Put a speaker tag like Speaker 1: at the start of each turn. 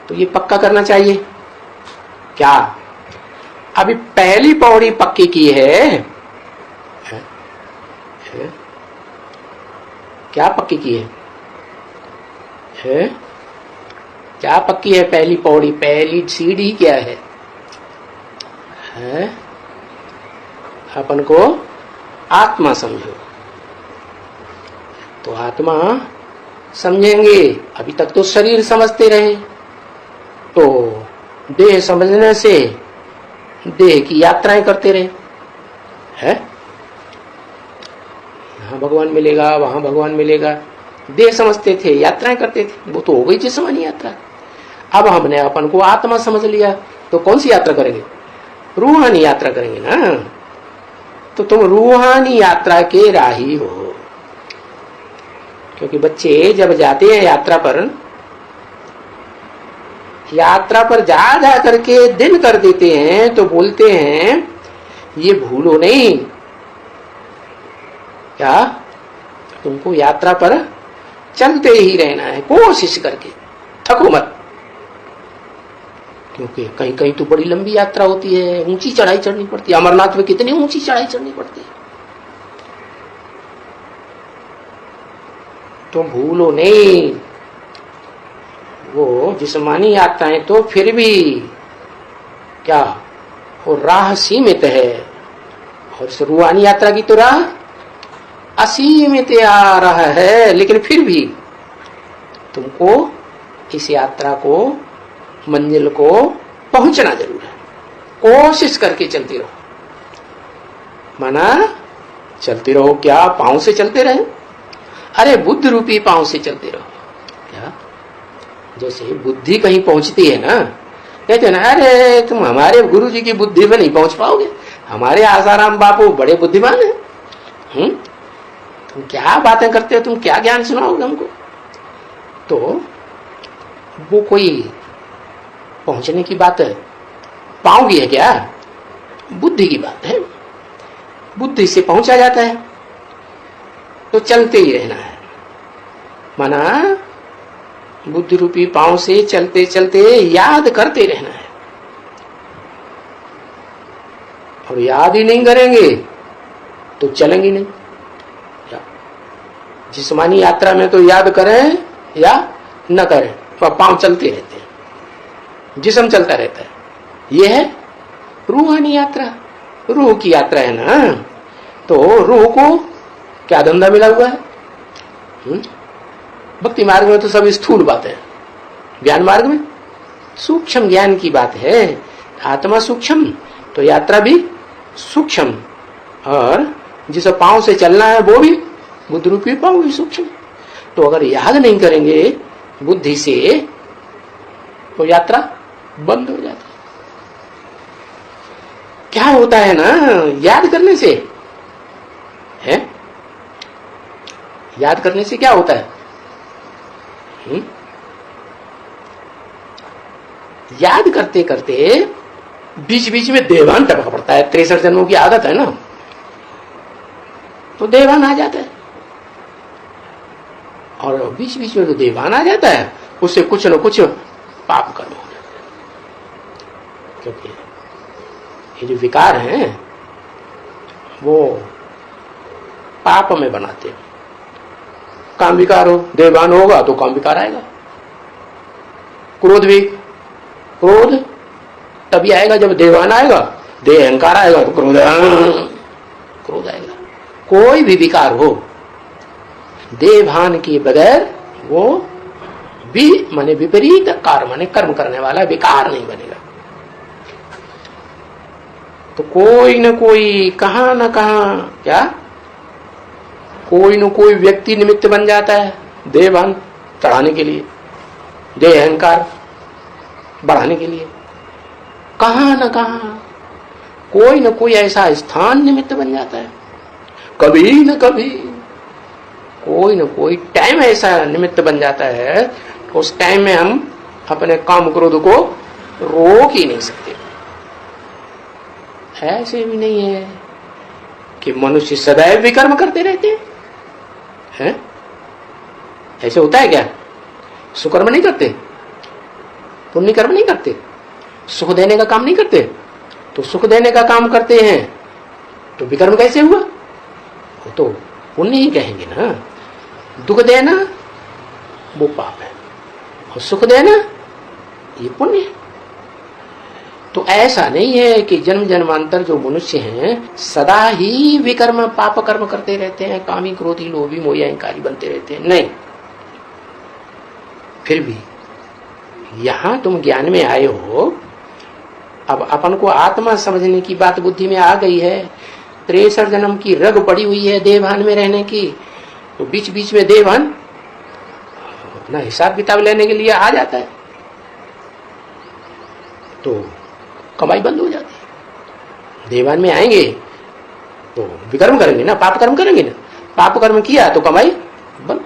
Speaker 1: तो ये पक्का करना चाहिए क्या? अभी पहली पौड़ी पक्की की है? क्या पक्की की है? क्या पक्की है पहली पौड़ी? पहली सीढ़ी क्या है? अपन को आत्मा समझो। तो आत्मा समझेंगे। अभी तक तो शरीर समझते रहे, तो देह समझने से देह की यात्राएं करते रहे हैं। यहाँ भगवान मिलेगा, वहां भगवान मिलेगा, देह समझते थे, यात्राएं करते थे। वो तो हो गई जिस्मानी यात्रा। अब हमने अपन को आत्मा समझ लिया, तो कौन सी यात्रा करेंगे? रूहानी यात्रा करेंगे ना। तो तुम रूहानी यात्रा के राही हो। क्योंकि बच्चे जब जाते हैं यात्रा पर जा करके दिन कर देते हैं, तो बोलते हैं ये भूलो नहीं क्या, तुमको यात्रा पर चलते ही रहना है, कोशिश करके, थको मत। क्योंकि कहीं कहीं तो बड़ी लंबी यात्रा होती है, ऊंची चढ़ाई चढ़नी पड़ती है। अमरनाथ में कितनी ऊंची चढ़ाई चढ़नी पड़ती है। तो भूलो नहीं, वो जिस्मानी यात्राएं तो फिर भी क्या, वो राह सीमित है, और इस रूहानी यात्रा की तो राह असीमित आ रहा है। लेकिन फिर भी तुमको इस यात्रा को, मंजिल को पहुंचना जरूर है। कोशिश करके चलते रहो। माना चलते रहो क्या? पांव से चलते रहे? अरे बुद्ध रूपी पांव से चलते रहो। क्या? जैसे बुद्धि कहीं पहुंचती है ना, कहते ना, अरे तुम हमारे गुरु जी की बुद्धि में नहीं पहुंच पाओगे, हमारे आसाराम बापू बड़े बुद्धिमान हैं। तुम क्या बातें करते हो, तुम क्या ज्ञान सुनाओगे हमको? तो वो कोई पहुंचने की बात है, पांव की है क्या? बुद्धि की बात है। बुद्धि से पहुंचा जाता है, तो चलते ही रहना है। माना बुद्धि रूपी पांव से चलते चलते याद करते रहना है। और याद ही नहीं करेंगे तो चलेंगे नहीं। जिस्मानी यात्रा में तो याद करें या न करें, तो पांव चलते रहते हैं, जिस्म चलता रहता है। यह है रूहानी यात्रा, रूह की यात्रा है ना। तो रूह को क्या धंधा मिला हुआ है? भक्ति मार्ग में तो सब स्थूल बात है, ज्ञान मार्ग में सूक्ष्म ज्ञान की बात है। आत्मा सूक्ष्म तो यात्रा भी सूक्ष्म, और जिसे पांव से चलना है वो भी बुद्ध रूपी पांव भी सूक्ष्म। तो अगर याद नहीं करेंगे बुद्धि से, तो यात्रा बंद हो जाती है। क्या होता है ना, याद करने से है, याद करने से क्या होता है? याद करते करते बीच बीच में देवान टपक पड़ता है। 63 जन्मों की आदत है ना, तो देवान आ जाता है। और बीच बीच में तो देवान आ जाता है, उससे कुछ न कुछ पाप कर्म हो जाता है। क्योंकि ये जो विकार हैं वो पाप में बनाते हैं। काम विकार हो, देवान होगा तो काम विकार आएगा। क्रोध भी, क्रोध तभी आएगा जब देवान आएगा, देह अहंकार आएगा तो क्रोध आएगा। कोई भी विकार हो, देभान के बगैर वो भी माने विपरीत कार्य माने कर्म करने वाला विकार नहीं बनेगा। तो कोई न कोई कहां न कहां क्या, कोई न कोई व्यक्ति निमित्त बन जाता है देवान चढ़ाने के लिए, देह अहंकार बढ़ाने के लिए। कहां न कहां कोई न कोई ऐसा स्थान निमित्त बन जाता है। कभी न कभी कोई न कोई टाइम ऐसा निमित्त बन जाता है, उस टाइम में हम अपने काम क्रोध को रोक ही नहीं सकते। ऐसे भी नहीं है कि मनुष्य सदैव विकर्म करते रहते हैं। ऐसे होता है क्या? सुकर्म नहीं करते? पुण्य कर्म नहीं करते, सुख देने का काम नहीं करते। तो सुख देने का काम करते हैं तो विकर्म कैसे हुआ? वो तो पुण्य ही कहेंगे ना। दुख देना वो पाप है और सुख देना ये पुण्य है। तो ऐसा नहीं है कि जन्म जन्मांतर जो मनुष्य हैं सदा ही विकर्म पाप कर्म करते रहते हैं, कामी क्रोधी लोभी मोही अहंकारी बनते रहते हैं, नहीं। फिर भी यहां तुम ज्ञान में आए हो, अब अपन को आत्मा समझने की बात बुद्धि में आ गई है, 63 जन्म की रग पड़ी हुई है देवभान में रहने की, तो बीच बीच में देवभान अपना हिसाब किताब लेने के लिए आ जाता है, तो कमाई बंद हो जाती है। देवान में आएंगे तो विकर्म करेंगे ना, पाप कर्म करेंगे ना, पाप कर्म किया तो कमाई बंद।